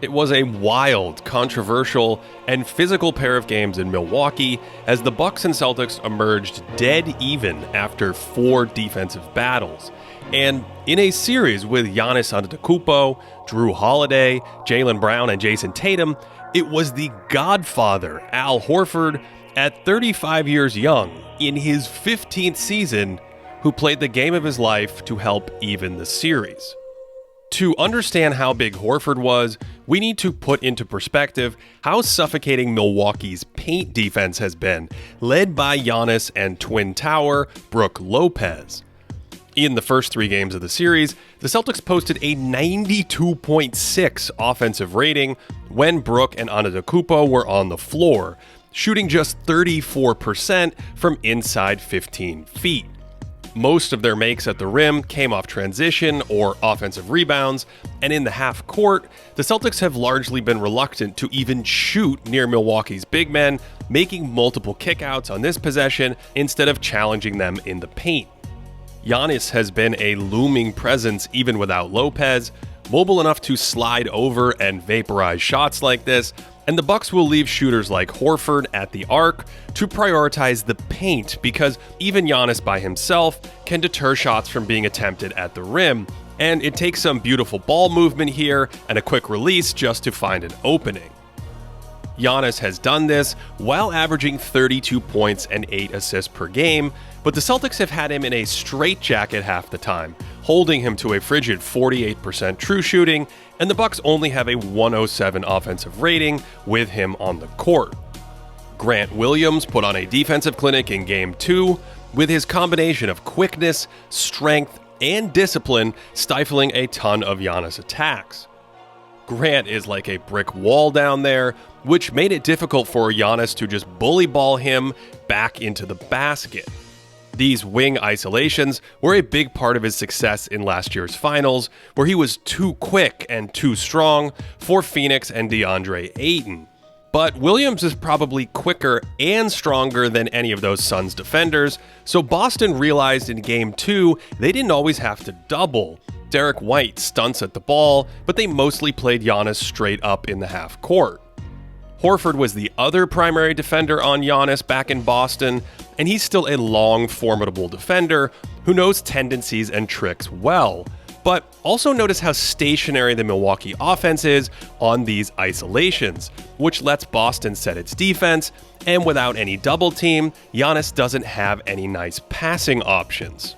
It was a wild, controversial, and physical pair of games in Milwaukee as the Bucks and Celtics emerged dead even after 4 defensive battles. And in a series with Giannis Antetokounmpo, Jrue Holiday, Jaylen Brown, and Jason Tatum, it was the Godfather, Al Horford, at 35 years young, in his 15th season, who played the game of his life to help even the series. To understand how big Horford was, we need to put into perspective how suffocating Milwaukee's paint defense has been, led by Giannis and Twin Tower Brook Lopez. In the first 3 games of the series, the Celtics posted a 92.6 offensive rating when Brook and Antetokounmpo were on the floor, shooting just 34% from inside 15 feet. Most of their makes at the rim came off transition or offensive rebounds, and in the half court, the Celtics have largely been reluctant to even shoot near Milwaukee's big men, making multiple kickouts on this possession instead of challenging them in the paint. Giannis has been a looming presence even without Lopez, mobile enough to slide over and vaporize shots like this, and the Bucks will leave shooters like Horford at the arc to prioritize the paint because even Giannis by himself can deter shots from being attempted at the rim, and it takes some beautiful ball movement here and a quick release just to find an opening. Giannis has done this while averaging 32 points and 8 assists per game, but the Celtics have had him in a straitjacket half the time, holding him to a frigid 48% true shooting, and the Bucks only have a 107 offensive rating with him on the court. Grant Williams put on a defensive clinic in Game 2, with his combination of quickness, strength, and discipline stifling a ton of Giannis attacks. Grant is like a brick wall down there, which made it difficult for Giannis to just bully ball him back into the basket. These wing isolations were a big part of his success in last year's finals, where he was too quick and too strong for Phoenix and DeAndre Ayton. But Williams is probably quicker and stronger than any of those Suns defenders, so Boston realized in Game 2 they didn't always have to double. Derek White stunts at the ball, but they mostly played Giannis straight up in the half court. Horford was the other primary defender on Giannis back in Boston, and he's still a long, formidable defender who knows tendencies and tricks well. But also notice how stationary the Milwaukee offense is on these isolations, which lets Boston set its defense, and without any double team, Giannis doesn't have any nice passing options.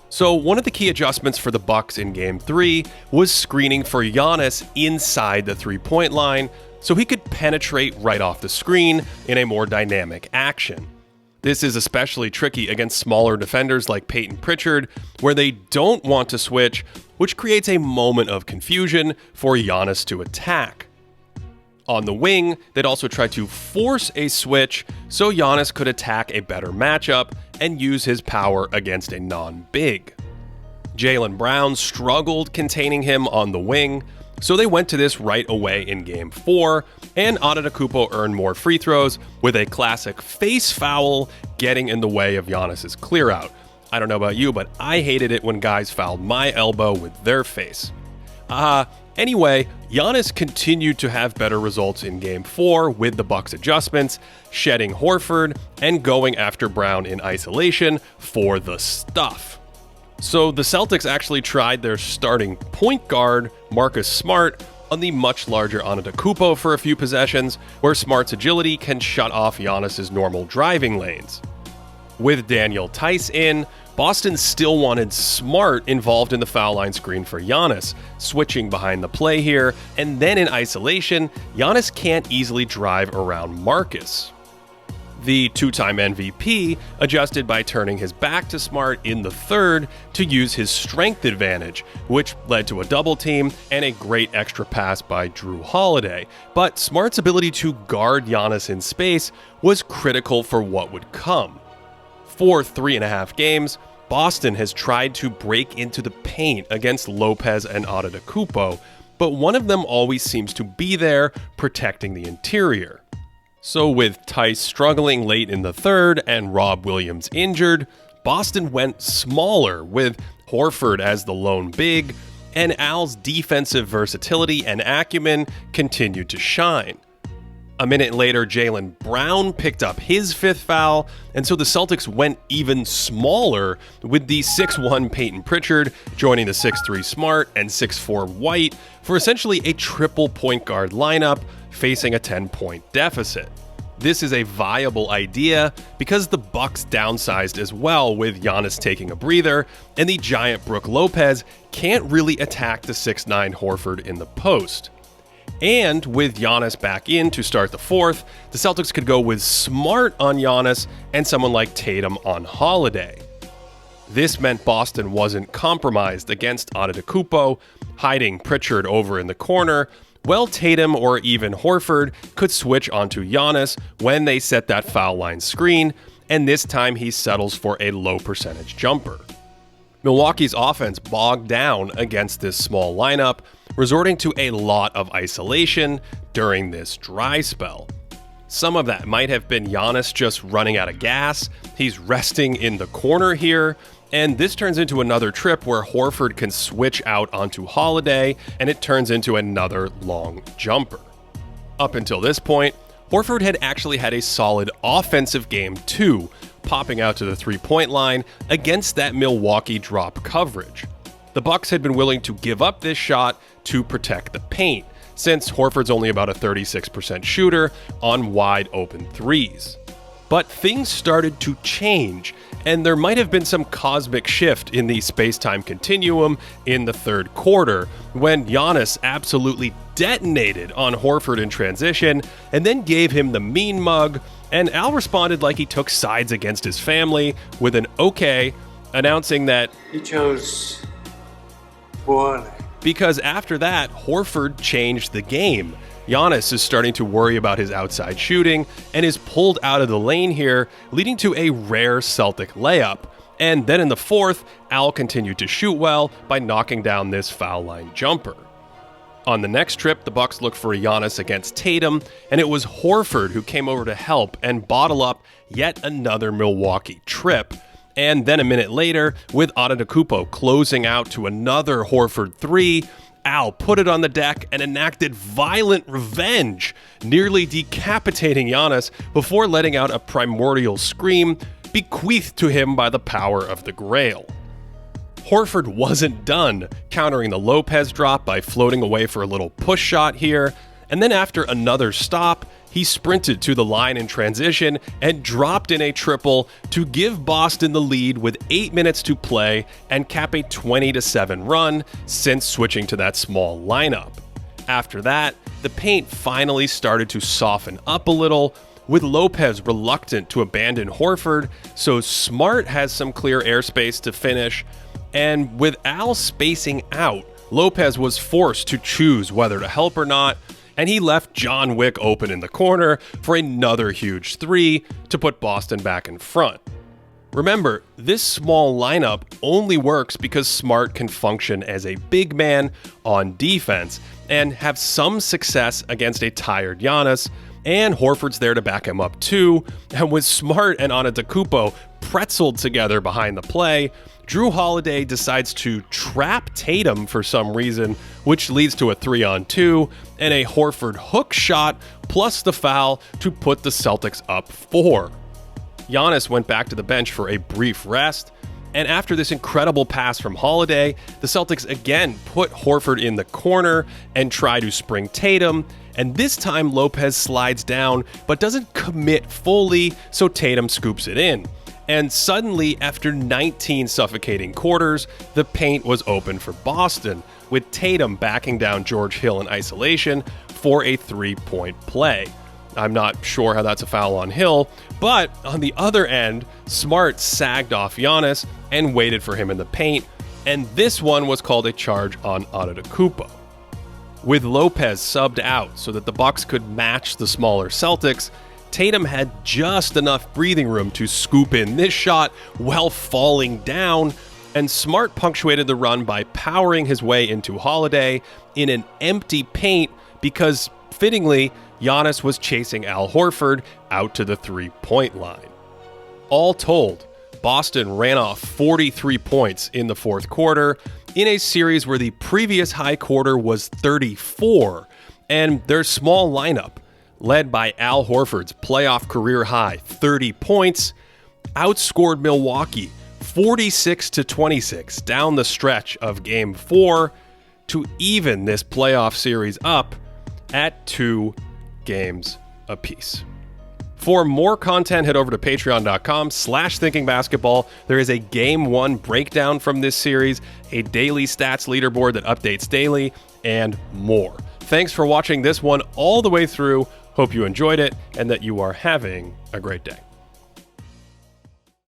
So one of the key adjustments for the Bucks in Game 3 was screening for Giannis inside the three-point line, so he could penetrate right off the screen in a more dynamic action. This is especially tricky against smaller defenders like Peyton Pritchard, where they don't want to switch, which creates a moment of confusion for Giannis to attack. On the wing, they'd also try to force a switch so Giannis could attack a better matchup and use his power against a non-big. Jaylen Brown struggled containing him on the wing, so they went to this right away in Game 4, and Antetokounmpo earned more free throws with a classic face foul getting in the way of Giannis's clearout. I don't know about you, but I hated it when guys fouled my elbow with their face. Anyway, Giannis continued to have better results in Game 4 with the Bucks adjustments, shedding Horford and going after Brown in isolation for the stuff. So the Celtics actually tried their starting point guard, Marcus Smart, on the much larger Antetokounmpo for a few possessions, where Smart's agility can shut off Giannis's normal driving lanes. With Daniel Tice in, Boston still wanted Smart involved in the foul line screen for Giannis, switching behind the play here, and then in isolation, Giannis can't easily drive around Marcus. The two-time MVP adjusted by turning his back to Smart in the third to use his strength advantage, which led to a double team and a great extra pass by Jrue Holiday. But Smart's ability to guard Giannis in space was critical for what would come. For 3.5 games, Boston has tried to break into the paint against Lopez and Antetokounmpo, but one of them always seems to be there protecting the interior. So with Tice struggling late in the third and Rob Williams injured, Boston went smaller with Horford as the lone big and Al's defensive versatility and acumen continued to shine. A minute later, Jaylen Brown picked up his 5th foul, and so the Celtics went even smaller with the 6'1" Peyton Pritchard joining the 6'3" Smart and 6'4" White for essentially a triple point guard lineup facing a 10-point deficit. This is a viable idea because the Bucks downsized as well, with Giannis taking a breather, and the giant Brook Lopez can't really attack the 6'9" Horford in the post. And with Giannis back in to start the 4th, the Celtics could go with Smart on Giannis and someone like Tatum on Holiday. This meant Boston wasn't compromised against Antetokounmpo, hiding Pritchard over in the corner, while Tatum or even Horford could switch onto Giannis when they set that foul line screen, and this time he settles for a low percentage jumper. Milwaukee's offense bogged down against this small lineup, resorting to a lot of isolation during this dry spell. Some of that might have been Giannis just running out of gas. He's resting in the corner here, and this turns into another trip where Horford can switch out onto Holiday, and it turns into another long jumper. Up until this point, Horford had actually had a solid offensive game too, popping out to the three-point line against that Milwaukee drop coverage. The Bucks had been willing to give up this shot to protect the paint, since Horford's only about a 36% shooter on wide open threes. But things started to change, and there might have been some cosmic shift in the space-time continuum in the 3rd quarter, when Giannis absolutely detonated on Horford in transition, and then gave him the mean mug, and Al responded like he took sides against his family with an okay, announcing that he chose poorly. Because after that, Horford changed the game. Giannis is starting to worry about his outside shooting and is pulled out of the lane here, leading to a rare Celtic layup. And then in the 4th, Al continued to shoot well by knocking down this foul line jumper. On the next trip, the Bucks looked for a Giannis against Tatum, and it was Horford who came over to help and bottle up yet another Milwaukee trip. And then a minute later, with Antetokounmpo closing out to another Horford 3, Al put it on the deck and enacted violent revenge, nearly decapitating Giannis before letting out a primordial scream bequeathed to him by the power of the Grail. Horford wasn't done, countering the Lopez drop by floating away for a little push shot here, and then after another stop, he sprinted to the line in transition and dropped in a triple to give Boston the lead with 8 minutes to play and cap a 20-7 run since switching to that small lineup. After that, the paint finally started to soften up a little, with Lopez reluctant to abandon Horford, so Smart has some clear airspace to finish, and with Al spacing out, Lopez was forced to choose whether to help or not, and he left John Wick open in the corner for another huge 3 to put Boston back in front. Remember, this small lineup only works because Smart can function as a big man on defense and have some success against a tired Giannis, and Horford's there to back him up too, and with Smart and Antetokounmpo pretzeled together behind the play, Jrue Holiday decides to trap Tatum for some reason, which leads to a 3-on-2 and a Horford hook shot plus the foul to put the Celtics up 4. Giannis went back to the bench for a brief rest, and after this incredible pass from Holiday, the Celtics again put Horford in the corner and try to spring Tatum, and this time Lopez slides down but doesn't commit fully, so Tatum scoops it in. And suddenly, after 19 suffocating quarters, the paint was open for Boston, with Tatum backing down George Hill in isolation for a 3-point play. I'm not sure how that's a foul on Hill, but on the other end, Smart sagged off Giannis and waited for him in the paint, and this one was called a charge on Antetokounmpo. With Lopez subbed out so that the Bucks could match the smaller Celtics, Tatum had just enough breathing room to scoop in this shot while falling down, and Smart punctuated the run by powering his way into Holiday in an empty paint because, fittingly, Giannis was chasing Al Horford out to the 3-point line. All told, Boston ran off 43 points in the 4th quarter, in a series where the previous high quarter was 34, and their small lineup, led by Al Horford's playoff career high 30 points, outscored Milwaukee 46-26 down the stretch of Game 4 to even this playoff series up at 2 games apiece. For more content, head over to patreon.com/thinkingbasketball. There is a Game 1 breakdown from this series, a daily stats leaderboard that updates daily, and more. Thanks for watching this one all the way through. Hope you enjoyed it and that you are having a great day.